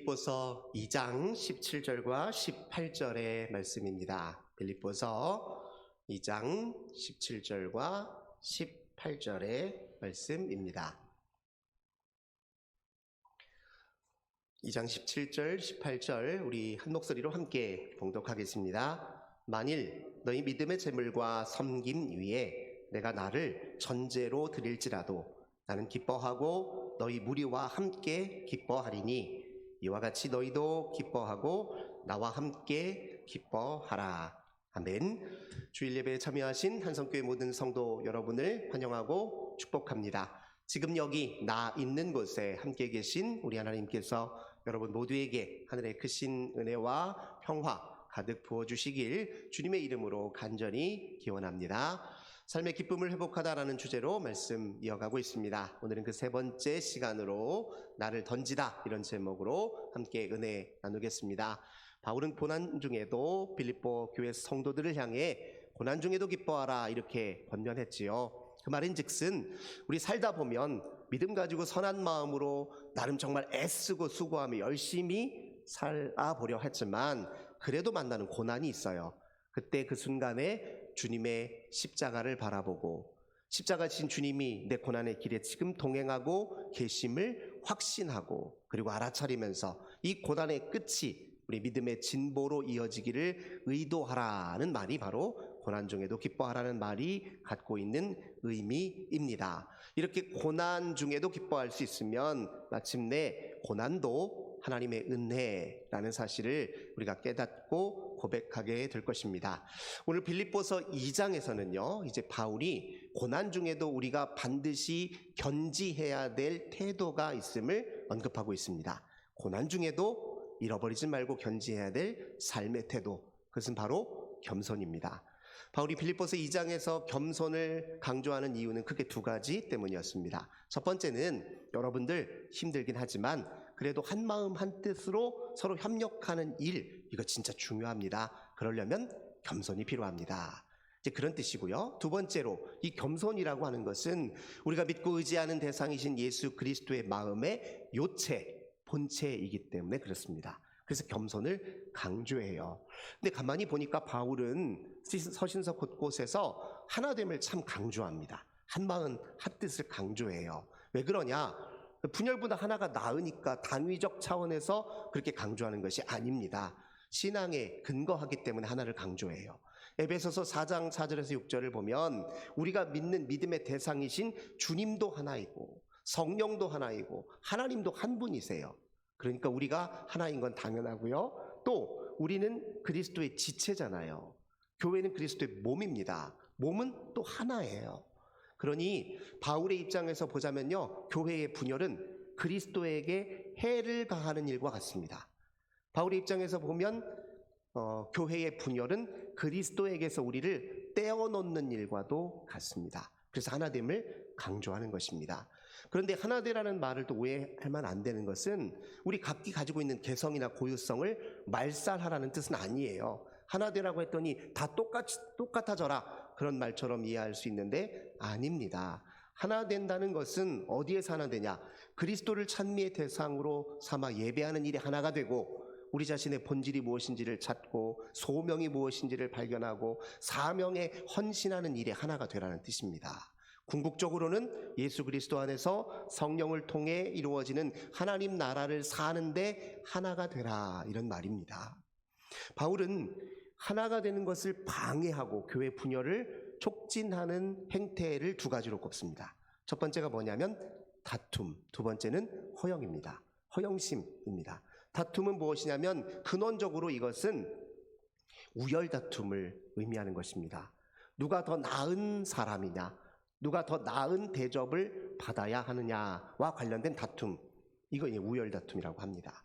빌립보서 2장 17절과 18절의 말씀입니다. 빌립보서 2장 17절과 18절의 말씀입니다. 2장 17절, 18절 우리 한 목소리로 함께 봉독하겠습니다. 만일 너희 믿음의 재물과 섬김 위에 내가 나를 전제로 드릴지라도 나는 기뻐하고 너희 무리와 함께 기뻐하리니 이와 같이 너희도 기뻐하고 나와 함께 기뻐하라. 아멘. 주일 예배에 참여하신 한성교회 모든 성도 여러분을 환영하고 축복합니다. 지금 여기 나 있는 곳에 함께 계신 우리 하나님께서 여러분 모두에게 하늘의 크신 은혜와 평화 가득 부어주시길 주님의 이름으로 간절히 기원합니다. 삶의 기쁨을 회복하다라는 주제로 말씀 이어가고 있습니다. 오늘은 그 세 번째 시간으로 나를 던지다 이런 제목으로 함께 은혜 나누겠습니다. 바울은 고난 중에도 빌립보 교회 성도들을 향해 고난 중에도 기뻐하라 이렇게 권면했지요. 그 말인즉슨 우리 살다 보면 믿음 가지고 선한 마음으로 나름 정말 애쓰고 수고하며 열심히 살아보려 했지만 그래도 만나는 고난이 있어요. 그때 그 순간에 주님의 십자가를 바라보고 십자가 지신 주님이 내 고난의 길에 지금 동행하고 계심을 확신하고 그리고 알아차리면서 이 고난의 끝이 우리 믿음의 진보로 이어지기를 의도하라는 말이 바로 고난 중에도 기뻐하라는 말이 갖고 있는 의미입니다. 이렇게 고난 중에도 기뻐할 수 있으면 마침내 고난도 하나님의 은혜라는 사실을 우리가 깨닫고 고백하게 될 것입니다. 오늘 빌립보서 2장에서는요, 이제 바울이 고난 중에도 우리가 반드시 견지해야 될 태도가 있음을 언급하고 있습니다. 고난 중에도 잃어버리지 말고 견지해야 될 삶의 태도, 그것은 바로 겸손입니다. 바울이 빌립보서 2장에서 겸손을 강조하는 이유는 크게 두 가지 때문이었습니다. 첫 번째는 여러분들 힘들긴 하지만 그래도 한 마음 한 뜻으로 서로 협력하는 일, 이거 진짜 중요합니다. 그러려면 겸손이 필요합니다. 이제 그런 뜻이고요. 두 번째로 이 겸손이라고 하는 것은 우리가 믿고 의지하는 대상이신 예수 그리스도의 마음의 요체, 본체이기 때문에 그렇습니다. 그래서 겸손을 강조해요. 근데 가만히 보니까 바울은 서신서 곳곳에서 하나됨을 참 강조합니다. 한마음 한뜻을 강조해요. 왜 그러냐? 분열보다 하나가 나으니까 당위적 차원에서 그렇게 강조하는 것이 아닙니다. 신앙에 근거하기 때문에 하나를 강조해요. 에베소서 4장 4절에서 6절을 보면 우리가 믿는 믿음의 대상이신 주님도 하나이고 성령도 하나이고 하나님도 한 분이세요. 그러니까 우리가 하나인 건 당연하고요. 또 우리는 그리스도의 지체잖아요. 교회는 그리스도의 몸입니다. 몸은 또 하나예요. 그러니 바울의 입장에서 보자면요, 교회의 분열은 그리스도에게 해를 가하는 일과 같습니다. 바울의 입장에서 보면 교회의 분열은 그리스도에게서 우리를 떼어놓는 일과도 같습니다. 그래서 하나됨을 강조하는 것입니다. 그런데 하나되라는 말을 또 오해하면 안 되는 것은 우리 각기 가지고 있는 개성이나 고유성을 말살하라는 뜻은 아니에요. 하나되라고 했더니 다 똑같아져라 그런 말처럼 이해할 수 있는데 아닙니다. 하나 된다는 것은 어디에서 하나 되냐? 그리스도를 찬미의 대상으로 삼아 예배하는 일이 하나가 되고 우리 자신의 본질이 무엇인지를 찾고 소명이 무엇인지를 발견하고 사명에 헌신하는 일이 하나가 되라는 뜻입니다. 궁극적으로는 예수 그리스도 안에서 성령을 통해 이루어지는 하나님 나라를 사는데 하나가 되라 이런 말입니다. 바울은 하나가 되는 것을 방해하고 교회 분열을 촉진하는 행태를 두 가지로 꼽습니다. 첫 번째가 뭐냐면 다툼, 두 번째는 허영입니다. 허영심입니다. 다툼은 무엇이냐면 근원적으로 이것은 우열 다툼을 의미하는 것입니다. 누가 더 나은 사람이냐, 누가 더 나은 대접을 받아야 하느냐와 관련된 다툼, 이거 우열 다툼이라고 합니다.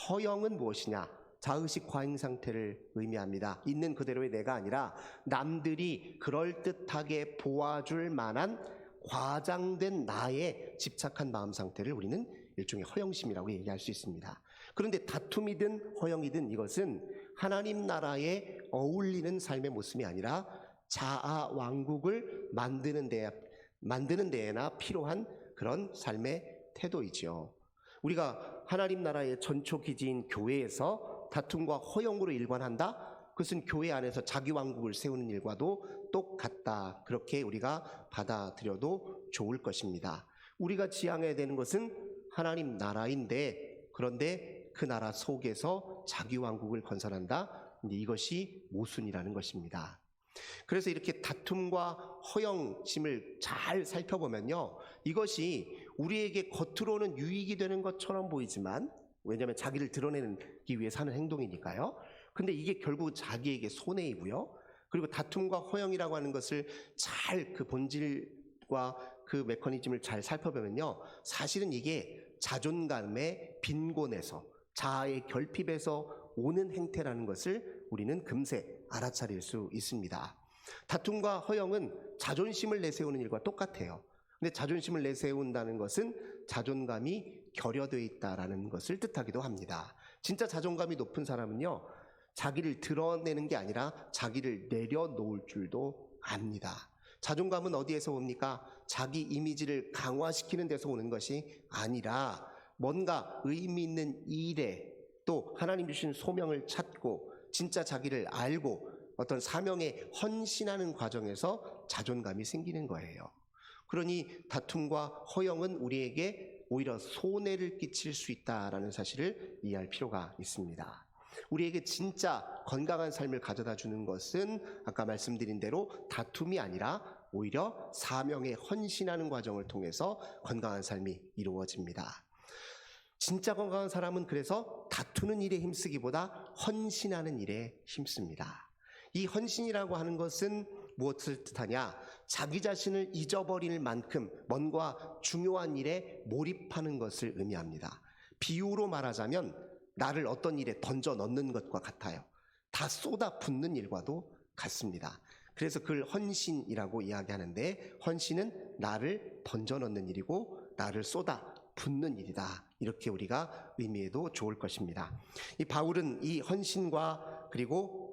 허영은 무엇이냐? 자의식 과잉 상태를 의미합니다. 있는 그대로의 내가 아니라 남들이 그럴듯하게 보아줄 만한 과장된 나의 집착한 마음 상태를 우리는 일종의 허영심이라고 얘기할 수 있습니다. 그런데 다툼이든 허영이든 이것은 하나님 나라에 어울리는 삶의 모습이 아니라 자아 왕국을 만드는 데에나 필요한 그런 삶의 태도이지요. 우리가 하나님 나라의 전초 기지인 교회에서 다툼과 허영으로 일관한다? 그것은 교회 안에서 자기 왕국을 세우는 일과도 똑같다. 그렇게 우리가 받아들여도 좋을 것입니다. 우리가 지향해야 되는 것은 하나님 나라인데, 그런데 그 나라 속에서 자기 왕국을 건설한다? 이것이 모순이라는 것입니다. 그래서 이렇게 다툼과 허영심을 잘 살펴보면요, 이것이 우리에게 겉으로는 유익이 되는 것처럼 보이지만, 왜냐하면 자기를 드러내기 위해 사는 행동이니까요. 근데 이게 결국 자기에게 손해이고요. 그리고 다툼과 허영이라고 하는 것을 잘 그 본질과 그 메커니즘을 잘 살펴보면요, 사실은 이게 자존감의 빈곤에서, 자아의 결핍에서 오는 행태라는 것을 우리는 금세 알아차릴 수 있습니다. 다툼과 허영은 자존심을 내세우는 일과 똑같아요. 근데 자존심을 내세운다는 것은 자존감이 결여되어 있다는 것을 뜻하기도 합니다. 진짜 자존감이 높은 사람은요, 자기를 드러내는 게 아니라 자기를 내려놓을 줄도 압니다. 자존감은 어디에서 옵니까? 자기 이미지를 강화시키는 데서 오는 것이 아니라 뭔가 의미 있는 일에, 또 하나님 주신 소명을 찾고 진짜 자기를 알고 어떤 사명에 헌신하는 과정에서 자존감이 생기는 거예요. 그러니 다툼과 허영은 우리에게 오히려 손해를 끼칠 수 있다는 사실을 이해할 필요가 있습니다. 우리에게 진짜 건강한 삶을 가져다 주는 것은 아까 말씀드린 대로 다툼이 아니라 오히려 사명에 헌신하는 과정을 통해서 건강한 삶이 이루어집니다. 진짜 건강한 사람은 그래서 다투는 일에 힘쓰기보다 헌신하는 일에 힘씁니다. 이 헌신이라고 하는 것은 무엇을 뜻하냐? 자기 자신을 잊어버릴 만큼 뭔가 중요한 일에 몰입하는 것을 의미합니다. 비유로 말하자면 나를 어떤 일에 던져 넣는 것과 같아요. 다 쏟아붓는 일과도 같습니다. 그래서 그걸 헌신이라고 이야기하는데, 헌신은 나를 던져 넣는 일이고 나를 쏟아 붓는 일이다. 이렇게 우리가 의미해도 좋을 것입니다. 이 바울은 이 헌신과 그리고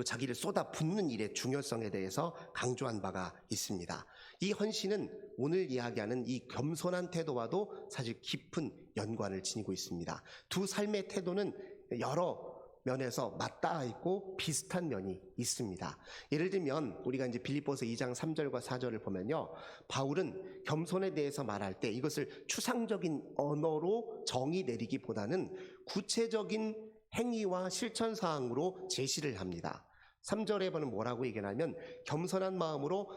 자기를 쏟아 붓는 일의 중요성에 대해서 강조한 바가 있습니다. 이 헌신은 오늘 이야기하는 이 겸손한 태도와도 사실 깊은 연관을 지니고 있습니다. 두 삶의 태도는 여러 면에서 맞닿아 있고 비슷한 면이 있습니다. 예를 들면 우리가 이제 빌립보서 2장 3절과 4절을 보면요, 바울은 겸손에 대해서 말할 때 이것을 추상적인 언어로 정의 내리기보다는 구체적인 행위와 실천 사항으로 제시를 합니다. 3절에 보면 뭐라고 얘기하냐면 겸손한 마음으로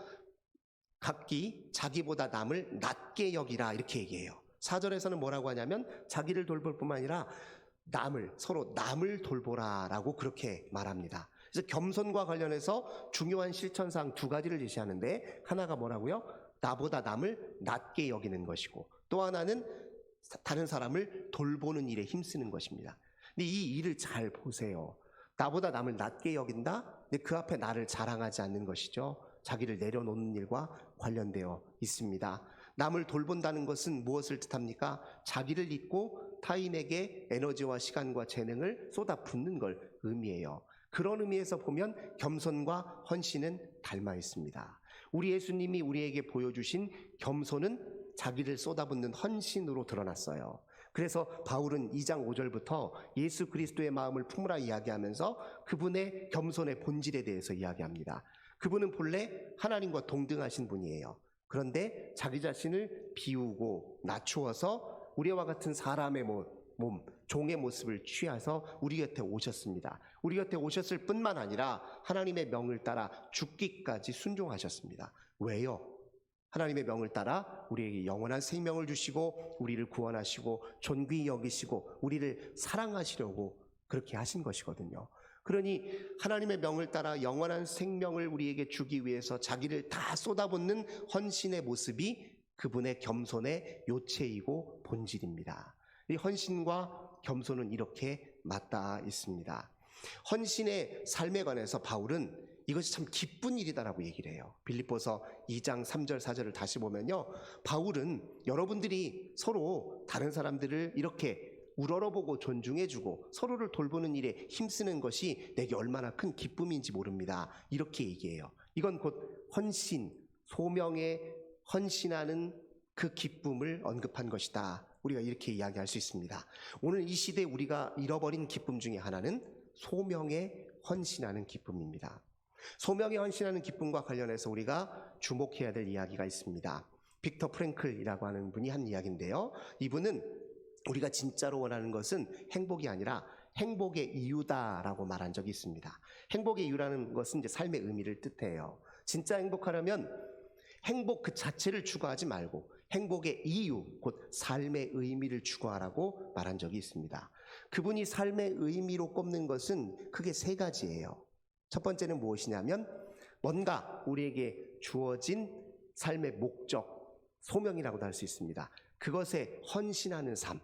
각기 자기보다 남을 낮게 여기라 이렇게 얘기해요. 4절에서는 뭐라고 하냐면 자기를 돌볼 뿐만 아니라 서로 남을 돌보라라고 그렇게 말합니다. 그래서 겸손과 관련해서 중요한 실천사항 두 가지를 제시하는데, 하나가 뭐라고요? 나보다 남을 낮게 여기는 것이고, 또 하나는 다른 사람을 돌보는 일에 힘쓰는 것입니다. 근데 이 일을 잘 보세요. 나보다 남을 낮게 여긴다? 근데 그 앞에 나를 자랑하지 않는 것이죠. 자기를 내려놓는 일과 관련되어 있습니다. 남을 돌본다는 것은 무엇을 뜻합니까? 자기를 잊고 타인에게 에너지와 시간과 재능을 쏟아붓는 걸 의미해요. 그런 의미에서 보면 겸손과 헌신은 닮아 있습니다. 우리 예수님이 우리에게 보여주신 겸손은 자기를 쏟아붓는 헌신으로 드러났어요. 그래서 바울은 2장 5절부터 예수 그리스도의 마음을 품으라 이야기하면서 그분의 겸손의 본질에 대해서 이야기합니다. 그분은 본래 하나님과 동등하신 분이에요. 그런데 자기 자신을 비우고 낮추어서 우리와 같은 사람의 몸, 종의 모습을 취해서 우리 곁에 오셨습니다. 우리 곁에 오셨을 뿐만 아니라 하나님의 명을 따라 죽기까지 순종하셨습니다. 왜요? 하나님의 명을 따라 우리에게 영원한 생명을 주시고 우리를 구원하시고 존귀히 여기시고 우리를 사랑하시려고 그렇게 하신 것이거든요. 그러니 하나님의 명을 따라 영원한 생명을 우리에게 주기 위해서 자기를 다 쏟아붓는 헌신의 모습이 그분의 겸손의 요체이고 본질입니다. 이 헌신과 겸손은 이렇게 맞닿아 있습니다. 헌신의 삶에 관해서 바울은 이것이 참 기쁜 일이다라고 얘기를 해요. 빌립보서 2장 3절 4절을 다시 보면요, 바울은 여러분들이 서로 다른 사람들을 이렇게 우러러보고 존중해주고 서로를 돌보는 일에 힘쓰는 것이 내게 얼마나 큰 기쁨인지 모릅니다. 이렇게 얘기해요. 이건 곧 헌신, 소명에 헌신하는 그 기쁨을 언급한 것이다 우리가 이렇게 이야기할 수 있습니다. 오늘 이 시대에 우리가 잃어버린 기쁨 중에 하나는 소명에 헌신하는 기쁨입니다. 소명에 헌신하는 기쁨과 관련해서 우리가 주목해야 될 이야기가 있습니다. 빅터 프랭클이라고 하는 분이 한 이야기인데요. 이분은 우리가 진짜로 원하는 것은 행복이 아니라 행복의 이유다라고 말한 적이 있습니다. 행복의 이유라는 것은 이제 삶의 의미를 뜻해요. 진짜 행복하려면 행복 그 자체를 추구하지 말고 행복의 이유, 곧 삶의 의미를 추구하라고 말한 적이 있습니다. 그분이 삶의 의미로 꼽는 것은 크게 세 가지예요. 첫 번째는 무엇이냐면 뭔가 우리에게 주어진 삶의 목적, 소명이라고도 할 수 있습니다. 그것에 헌신하는 삶,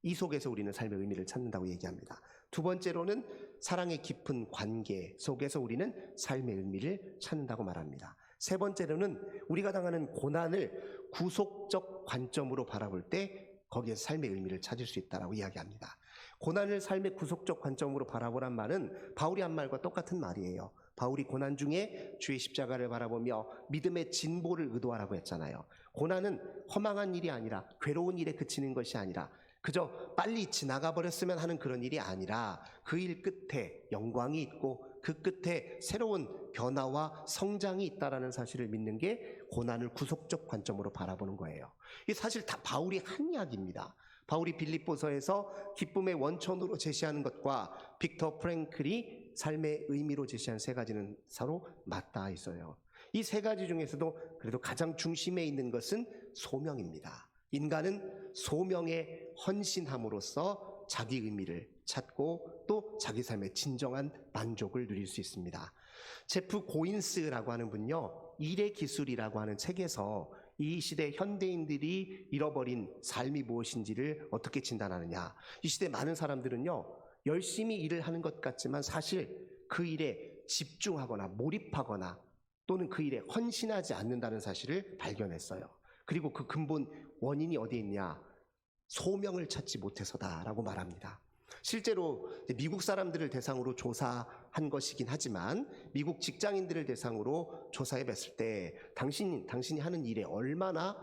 이 속에서 우리는 삶의 의미를 찾는다고 얘기합니다. 두 번째로는 사랑의 깊은 관계 속에서 우리는 삶의 의미를 찾는다고 말합니다. 세 번째로는 우리가 당하는 고난을 구속적 관점으로 바라볼 때 거기에서 삶의 의미를 찾을 수 있다고 이야기합니다. 고난을 삶의 구속적 관점으로 바라보란 말은 바울이 한 말과 똑같은 말이에요. 바울이 고난 중에 주의 십자가를 바라보며 믿음의 진보를 의도하라고 했잖아요. 고난은 허망한 일이 아니라 괴로운 일에 그치는 것이 아니라 그저 빨리 지나가 버렸으면 하는 그런 일이 아니라 그 일 끝에 영광이 있고 그 끝에 새로운 변화와 성장이 있다라는 사실을 믿는 게 고난을 구속적 관점으로 바라보는 거예요. 이 사실 다 바울이 한 이야기입니다. 바울이 빌립보서에서 기쁨의 원천으로 제시하는 것과 빅터 프랭클이 삶의 의미로 제시한 세 가지는 서로 맞닿아 있어요. 이 세 가지 중에서도 그래도 가장 중심에 있는 것은 소명입니다. 인간은 소명에 헌신함으로써 자기 의미를 찾고 또 자기 삶의 진정한 만족을 누릴 수 있습니다. 제프 고인스라고 하는 분요, 일의 기술이라고 하는 책에서 이 시대 현대인들이 잃어버린 삶이 무엇인지를 어떻게 진단하느냐. 이 시대 많은 사람들은요, 열심히 일을 하는 것 같지만 사실 그 일에 집중하거나 몰입하거나 또는 그 일에 헌신하지 않는다는 사실을 발견했어요. 그리고 그 근본 원인이 어디에 있냐? 소명을 찾지 못해서다라고 말합니다. 실제로 미국 사람들을 대상으로 조사한 것이긴 하지만 미국 직장인들을 대상으로 조사해 봤을 때 당신이 하는 일에 얼마나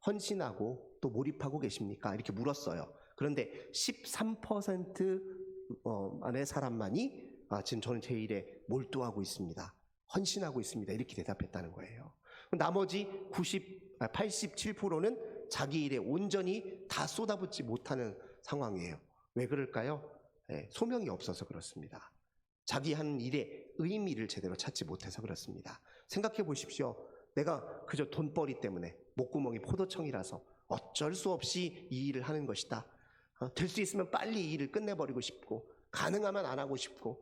헌신하고 또 몰입하고 계십니까? 이렇게 물었어요. 그런데 13% 안의 사람만이 지금 저는 제 일에 몰두하고 있습니다. 헌신하고 있습니다. 이렇게 대답했다는 거예요. 나머지 87%는 자기 일에 온전히 다 쏟아붓지 못하는 상황이에요. 왜 그럴까요? 소명이 없어서 그렇습니다. 자기 하는 일의 의미를 제대로 찾지 못해서 그렇습니다. 생각해 보십시오. 내가 그저 돈벌이 때문에 목구멍이 포도청이라서 어쩔 수 없이 이 일을 하는 것이다. 될 수 있으면 빨리 이 일을 끝내버리고 싶고 가능하면 안 하고 싶고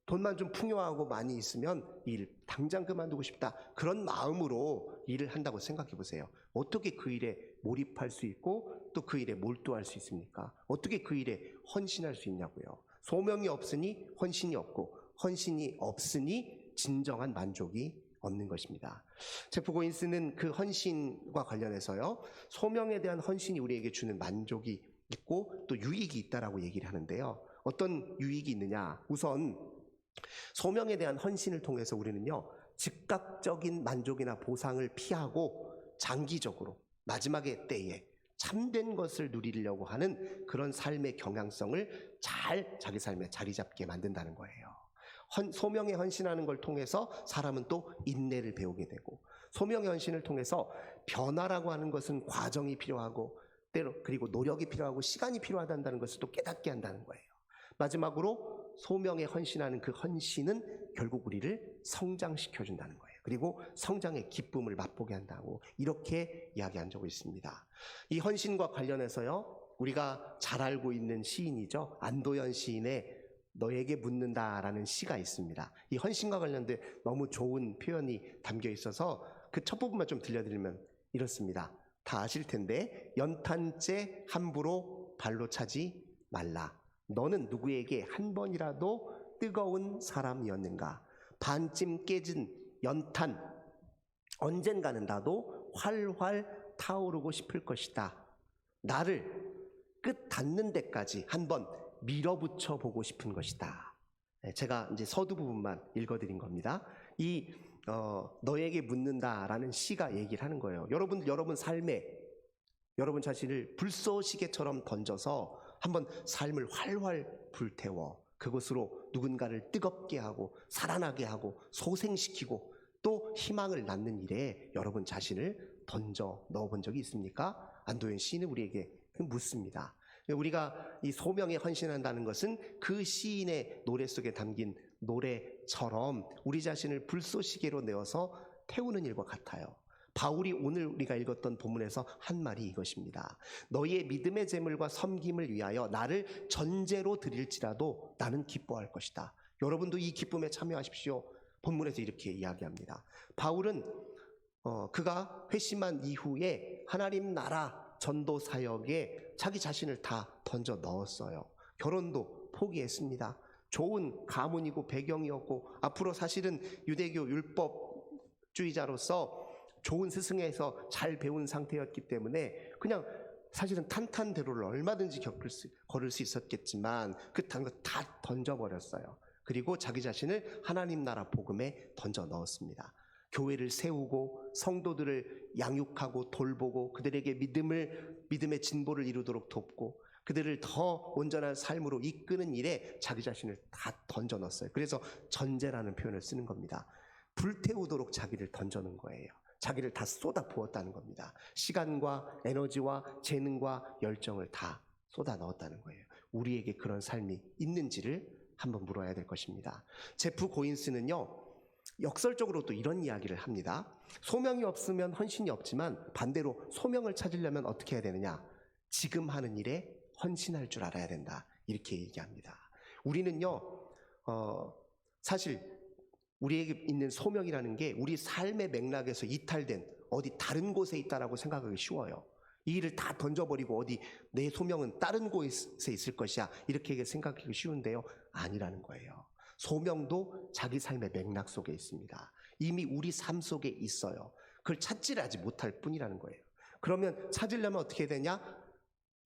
돈만 좀 풍요하고 많이 있으면 일 당장 그만두고 싶다. 그런 마음으로 일을 한다고 생각해 보세요. 어떻게 그 일에 몰입할 수 있고 또 그 일에 몰두할 수 있습니까? 어떻게 그 일에 헌신할 수 있냐고요. 소명이 없으니 헌신이 없고 헌신이 없으니 진정한 만족이 없는 것입니다. 제프 고인스는 그 헌신과 관련해서요, 소명에 대한 헌신이 우리에게 주는 만족이 있고 또 유익이 있다라고 얘기를 하는데요. 어떤 유익이 있느냐? 우선 소명에 대한 헌신을 통해서 우리는요, 즉각적인 만족이나 보상을 피하고 장기적으로 마지막의 때에 참된 것을 누리려고 하는 그런 삶의 경향성을 잘 자기 삶에 자리 잡게 만든다는 거예요. 소명에 헌신하는 걸 통해서 사람은 또 인내를 배우게 되고, 소명의 헌신을 통해서 변화라고 하는 것은 과정이 필요하고 때로 그리고 노력이 필요하고 시간이 필요하다는 것을 또 깨닫게 한다는 거예요. 마지막으로 소명에 헌신하는 그 헌신은 결국 우리를 성장시켜준다는 거예요. 그리고 성장의 기쁨을 맛보게 한다고 이렇게 이야기한 적이 있습니다. 이 헌신과 관련해서요, 우리가 잘 알고 있는 시인이죠. 안도연 시인의 너에게 묻는다라는 시가 있습니다. 이 헌신과 관련된 너무 좋은 표현이 담겨 있어서 그 첫 부분만 좀 들려드리면 이렇습니다. 다 아실 텐데, 연탄재 함부로 발로 차지 말라. 너는 누구에게 한 번이라도 뜨거운 사람이었는가? 반쯤 깨진 연탄, 언젠가는 나도 활활 타오르고 싶을 것이다. 나를 끝 닿는 데까지 한번 밀어붙여 보고 싶은 것이다. 제가 이제 서두 부분만 읽어드린 겁니다. 이 너에게 묻는다라는 시가 얘기를 하는 거예요. 여러분 삶에 여러분 자신을 불쏘시개처럼 던져서 한번 삶을 활활 불태워 그것으로 누군가를 뜨겁게 하고 살아나게 하고 소생시키고 또 희망을 낳는 일에 여러분 자신을 던져 넣어본 적이 있습니까? 안도현 시인은 우리에게 묻습니다. 우리가 이 소명에 헌신한다는 것은 그 시인의 노래 속에 담긴 노래처럼 우리 자신을 불쏘시개로 내어서 태우는 일과 같아요. 바울이 오늘 우리가 읽었던 본문에서 한 말이 이것입니다. 너희의 믿음의 재물과 섬김을 위하여 나를 전제로 드릴지라도 나는 기뻐할 것이다. 여러분도 이 기쁨에 참여하십시오. 본문에서 이렇게 이야기합니다. 바울은 그가 회심한 이후에 하나님 나라 전도 사역에 자기 자신을 다 던져 넣었어요. 결혼도 포기했습니다. 좋은 가문이고 배경이었고 앞으로 사실은 유대교 율법주의자로서 좋은 스승에서 잘 배운 상태였기 때문에 그냥 사실은 탄탄대로를 얼마든지 걸을 수 있었겠지만 그 거 다 던져버렸어요. 그리고 자기 자신을 하나님 나라 복음에 던져 넣었습니다. 교회를 세우고 성도들을 양육하고 돌보고 그들에게 믿음의 진보를 이루도록 돕고 그들을 더 온전한 삶으로 이끄는 일에 자기 자신을 다 던져 넣었어요. 그래서 전제라는 표현을 쓰는 겁니다. 불태우도록 자기를 던져 넣은 거예요. 자기를 다 쏟아 부었다는 겁니다. 시간과 에너지와 재능과 열정을 다 쏟아 넣었다는 거예요. 우리에게 그런 삶이 있는지를 한번 물어야 될 것입니다. 제프 고인스는요, 역설적으로 또 이런 이야기를 합니다. 소명이 없으면 헌신이 없지만 반대로 소명을 찾으려면 어떻게 해야 되느냐? 지금 하는 일에 헌신할 줄 알아야 된다. 이렇게 얘기합니다. 우리는요, 사실 우리에게 있는 소명이라는 게 우리 삶의 맥락에서 이탈된 어디 다른 곳에 있다라고 생각하기 쉬워요. 이 일을 다 던져버리고 어디 내 소명은 다른 곳에 있을 것이야 이렇게 생각하기 쉬운데요. 아니라는 거예요. 소명도 자기 삶의 맥락 속에 있습니다. 이미 우리 삶 속에 있어요. 그걸 찾지를 하지 못할 뿐이라는 거예요. 그러면 찾으려면 어떻게 해야 되냐?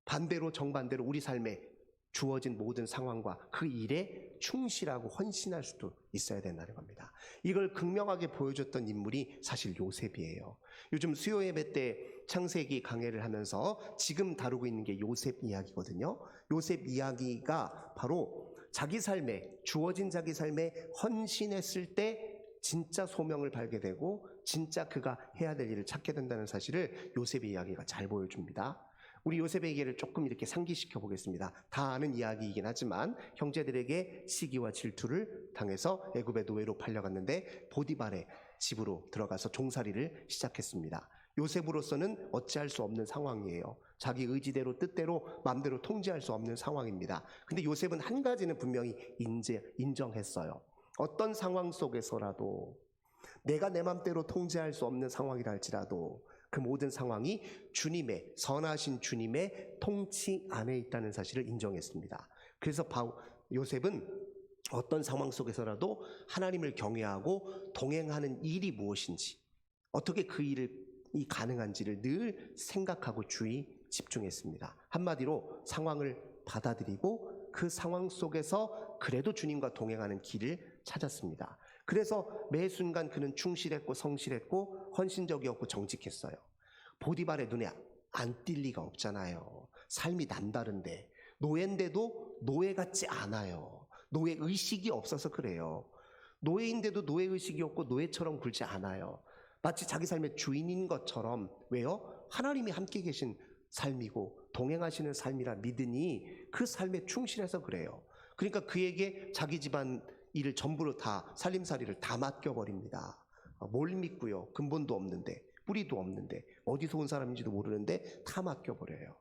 반대로 정반대로 우리 삶에 주어진 모든 상황과 그 일에 충실하고 헌신할 수도 있어야 된다는 겁니다. 이걸 극명하게 보여줬던 인물이 사실 요셉이에요. 요즘 수요예배 때 창세기 강해를 하면서 지금 다루고 있는 게 요셉 이야기거든요. 요셉 이야기가 바로 자기 삶에 주어진 자기 삶에 헌신했을 때 진짜 소명을 발게 되고 진짜 그가 해야 될 일을 찾게 된다는 사실을 요셉의 이야기가 잘 보여줍니다. 우리 요셉의 얘기를 조금 이렇게 상기시켜 보겠습니다. 다 아는 이야기이긴 하지만 형제들에게 시기와 질투를 당해서 애굽의 노예로 팔려갔는데 보디발의 집으로 들어가서 종살이를 시작했습니다. 요셉으로서는 어찌할 수 없는 상황이에요. 자기 의지대로 뜻대로 마음대로 통제할 수 없는 상황입니다. 근데 요셉은 한 가지는 분명히 인정했어요. 어떤 상황 속에서라도 내가 내 맘대로 통제할 수 없는 상황이라 할지라도 그 모든 상황이 주님의 선하신 주님의 통치 안에 있다는 사실을 인정했습니다. 그래서 요셉은 어떤 상황 속에서라도 하나님을 경외하고 동행하는 일이 무엇인지 어떻게 그 일이 가능한지를 늘 생각하고 집중했습니다. 한마디로 상황을 받아들이고 그 상황 속에서 그래도 주님과 동행하는 길을 찾았습니다. 그래서 매 순간 그는 충실했고 성실했고 헌신적이었고 정직했어요. 보디발의 눈에 안 띌 리가 없잖아요. 삶이 남다른데 노예인데도 노예 같지 않아요. 노예 의식이 없어서 그래요. 노예인데도 노예 의식이 없고 노예처럼 굴지 않아요. 마치 자기 삶의 주인인 것처럼. 왜요? 하나님이 함께 계신 삶이고 동행하시는 삶이라 믿으니 그 삶에 충실해서 그래요. 그러니까 그에게 자기 집안 일을 전부로 다 살림살이를 다 맡겨버립니다. 뭘 믿고요? 근본도 없는데 뿌리도 없는데 어디서 온 사람인지도 모르는데 다 맡겨버려요.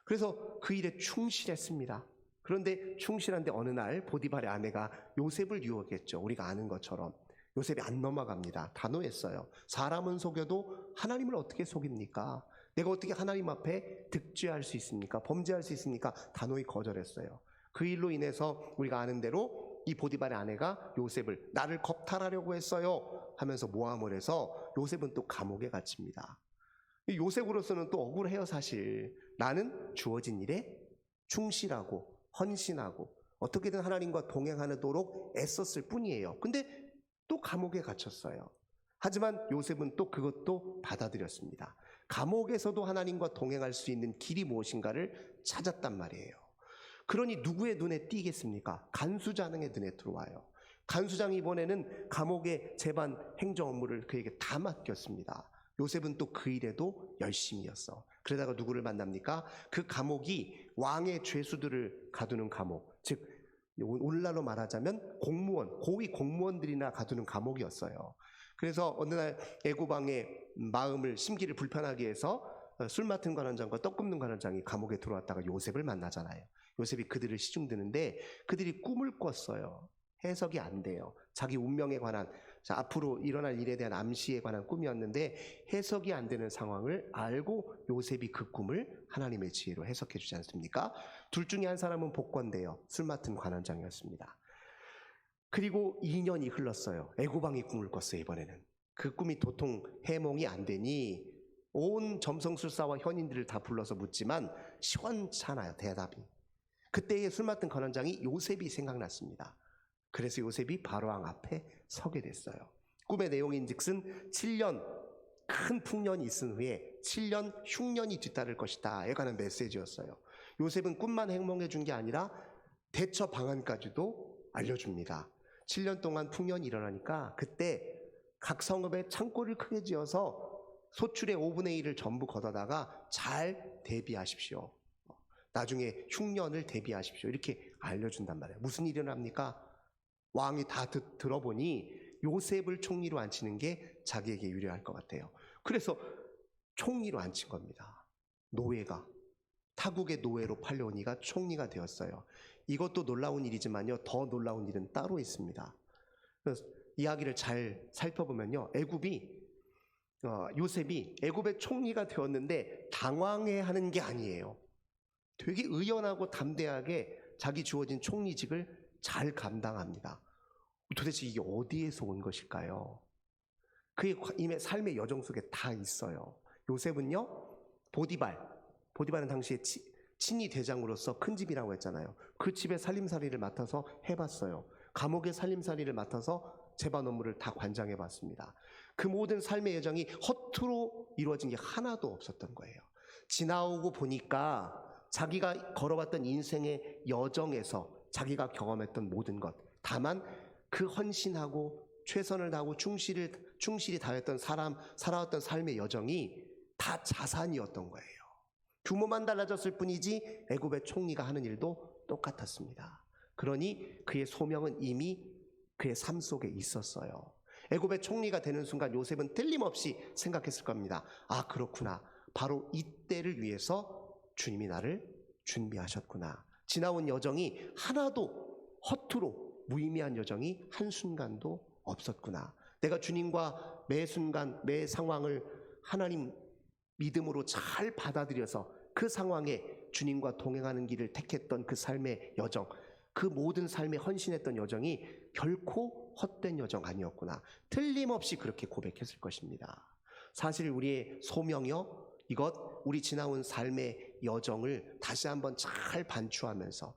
그래서 그 일에 충실했습니다. 그런데 충실한데 어느 날 보디발의 아내가 요셉을 유혹했죠. 우리가 아는 것처럼. 요셉이 안 넘어갑니다. 단호했어요. 사람은 속여도 하나님을 어떻게 속입니까? 내가 어떻게 하나님 앞에 득죄할 수 있습니까? 범죄할 수 있습니까? 단호히 거절했어요. 그 일로 인해서 우리가 아는 대로 이 보디발의 아내가 요셉을 나를 겁탈하려고 했어요 하면서 모함을 해서 요셉은 또 감옥에 갇힙니다. 요셉으로서는 또 억울해요. 사실 나는 주어진 일에 충실하고 헌신하고 어떻게든 하나님과 동행하도록 애썼을 뿐이에요. 근데 또 감옥에 갇혔어요. 하지만 요셉은 또 그것도 받아들였습니다. 감옥에서도 하나님과 동행할 수 있는 길이 무엇인가를 찾았단 말이에요. 그러니 누구의 눈에 띄겠습니까? 간수장의 눈에 들어와요. 간수장이 이번에는 감옥의 재반 행정 업무를 그에게 다 맡겼습니다. 요셉은 또 그 일에도 열심이었어. 그러다가 누구를 만납니까? 그 감옥이 왕의 죄수들을 가두는 감옥, 즉 오늘날로 말하자면 공무원, 고위 공무원들이나 가두는 감옥이었어요. 그래서 어느 날 애고방의 마음을, 심기를 불편하게 해서 술 맡은 관원장과 떡 굽는 관원장이 감옥에 들어왔다가 요셉을 만나잖아요. 요셉이 그들을 시중드는데 그들이 꿈을 꿨어요. 해석이 안 돼요. 자기 운명에 관한, 앞으로 일어날 일에 대한 암시에 관한 꿈이었는데 해석이 안 되는 상황을 알고 요셉이 그 꿈을 하나님의 지혜로 해석해 주지 않습니까? 둘 중에 한 사람은 복권돼요. 술 맡은 관원장이었습니다. 그리고 2년이 흘렀어요. 애고방이 꿈을 꿨어요. 이번에는 그 꿈이 도통 해몽이 안 되니 온 점성술사와 현인들을 다 불러서 묻지만 시원찮아요, 대답이. 그때의 술 맡은 관원장이 요셉이 생각났습니다. 그래서 요셉이 바로왕 앞에 서게 됐어요. 꿈의 내용인즉슨 7년 큰 풍년이 있은 후에 7년 흉년이 뒤따를 것이다 에 관한 메시지였어요. 요셉은 꿈만 해몽해 준 게 아니라 대처 방안까지도 알려줍니다. 7년 동안 풍년이 일어나니까 그때 각 성읍에 창고를 크게 지어서 소출의 5분의 1을 전부 걷어다가 잘 대비하십시오. 나중에 흉년을 대비하십시오. 이렇게 알려준단 말이에요. 무슨 일이 일어납니까? 왕이 다 들어보니 요셉을 총리로 앉히는 게 자기에게 유리할 것 같아요. 그래서 총리로 앉힌 겁니다. 노예가, 타국의 노예로 팔려오니가 총리가 되었어요. 이것도 놀라운 일이지만요, 더 놀라운 일은 따로 있습니다. 그래서 이야기를 잘 살펴보면요, 요셉이 애굽의 총리가 되었는데 당황해하는 게 아니에요. 되게 의연하고 담대하게 자기 주어진 총리직을 잘 감당합니다. 도대체 이게 어디에서 온 것일까요? 그의 삶의 여정 속에 다 있어요. 요셉은요, 보디발은 당시에 친위 대장으로서 큰 집이라고 했잖아요. 그 집의 살림살이를 맡아서 해봤어요. 감옥의 살림살이를 맡아서 재반 업무를 다 관장해봤습니다. 그 모든 삶의 여정이 허투루 이루어진 게 하나도 없었던 거예요. 지나오고 보니까 자기가 걸어왔던 인생의 여정에서 자기가 경험했던 모든 것, 다만 그 헌신하고 최선을 다하고 충실히 다했던 살아왔던 삶의 여정이 다 자산이었던 거예요. 규모만 달라졌을 뿐이지 애굽의 총리가 하는 일도 똑같았습니다. 그러니 그의 소명은 이미 그의 삶 속에 있었어요. 애굽의 총리가 되는 순간 요셉은 틀림없이 생각했을 겁니다. 아, 그렇구나. 바로 이때를 위해서 주님이 나를 준비하셨구나. 지나온 여정이 하나도 허투루 무의미한 여정이 한순간도 없었구나. 내가 주님과 매 순간 매 상황을 하나님 믿음으로 잘 받아들여서 그 상황에 주님과 동행하는 길을 택했던 그 삶의 여정, 그 모든 삶에 헌신했던 여정이 결코 헛된 여정 아니었구나. 틀림없이 그렇게 고백했을 것입니다. 사실 우리의 소명이요, 이것 우리 지나온 삶의 여정을 다시 한번 잘 반추하면서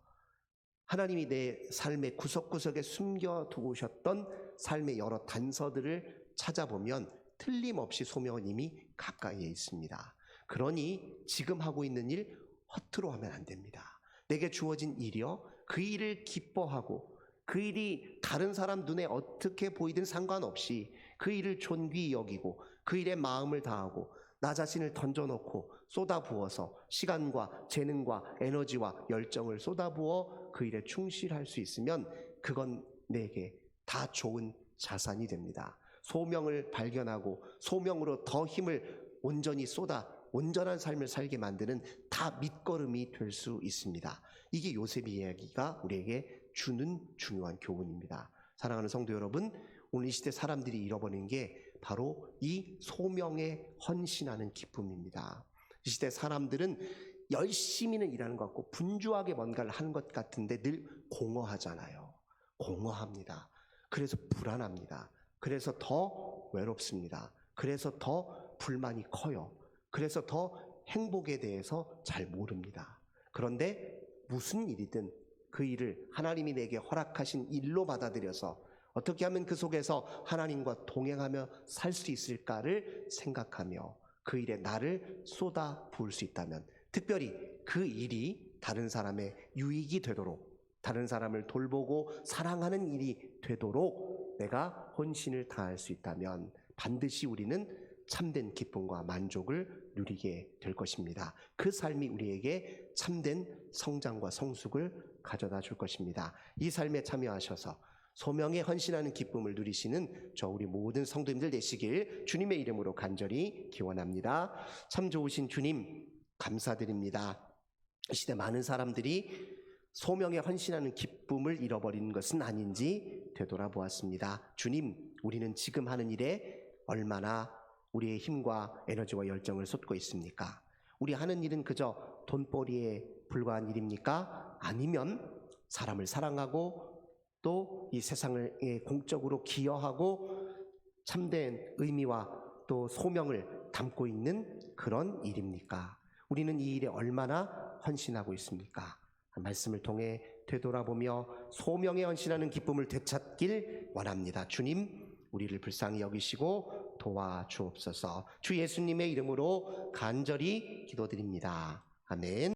하나님이 내 삶의 구석구석에 숨겨두셨던 삶의 여러 단서들을 찾아보면 틀림없이 소명은 이미 가까이에 있습니다. 그러니 지금 하고 있는 일 허투루 하면 안 됩니다. 내게 주어진 일이요, 그 일을 기뻐하고 그 일이 다른 사람 눈에 어떻게 보이든 상관없이 그 일을 존귀히 여기고 그 일에 마음을 다하고 나 자신을 던져놓고 쏟아부어서 시간과 재능과 에너지와 열정을 쏟아부어 그 일에 충실할 수 있으면 그건 내게 다 좋은 자산이 됩니다. 소명을 발견하고 소명으로 더 힘을 온전히 쏟아 온전한 삶을 살게 만드는 다 밑거름이 될 수 있습니다. 이게 요셉의 이야기가 우리에게 주는 중요한 교훈입니다. 사랑하는 성도 여러분, 오늘 이 시대 사람들이 잃어버린 게 바로 이 소명에 헌신하는 기쁨입니다. 이 시대 사람들은 열심히는 일하는 것 같고 분주하게 뭔가를 하는 것 같은데 늘 공허하잖아요. 공허합니다. 그래서 불안합니다. 그래서 더 외롭습니다. 그래서 더 불만이 커요. 그래서 더 행복에 대해서 잘 모릅니다. 그런데 무슨 일이든 그 일을 하나님이 내게 허락하신 일로 받아들여서 어떻게 하면 그 속에서 하나님과 동행하며 살 수 있을까를 생각하며 그 일에 나를 쏟아 부을 수 있다면, 특별히 그 일이 다른 사람의 유익이 되도록, 다른 사람을 돌보고 사랑하는 일이 되도록 내가 헌신을 다할 수 있다면 반드시 우리는 참된 기쁨과 만족을 누리게 될 것입니다. 그 삶이 우리에게 참된 성장과 성숙을 가져다 줄 것입니다. 이 삶에 참여하셔서 소명에 헌신하는 기쁨을 누리시는 저 우리 모든 성도님들 되시길 주님의 이름으로 간절히 기원합니다. 참 좋으신 주님 감사드립니다. 이 시대 많은 사람들이 소명에 헌신하는 기쁨을 잃어버리는 것은 아닌지 되돌아보았습니다. 주님, 우리는 지금 하는 일에 얼마나 우리의 힘과 에너지와 열정을 쏟고 있습니까? 우리 하는 일은 그저 돈벌이에 불과한 일입니까? 아니면 사람을 사랑하고 또 이 세상에 공적으로 기여하고 참된 의미와 또 소명을 담고 있는 그런 일입니까? 우리는 이 일에 얼마나 헌신하고 있습니까? 말씀을 통해 되돌아보며 소명에 헌신하는 기쁨을 되찾길 원합니다. 주님, 우리를 불쌍히 여기시고 도와주옵소서. 주 예수님의 이름으로 간절히 기도드립니다. 아멘.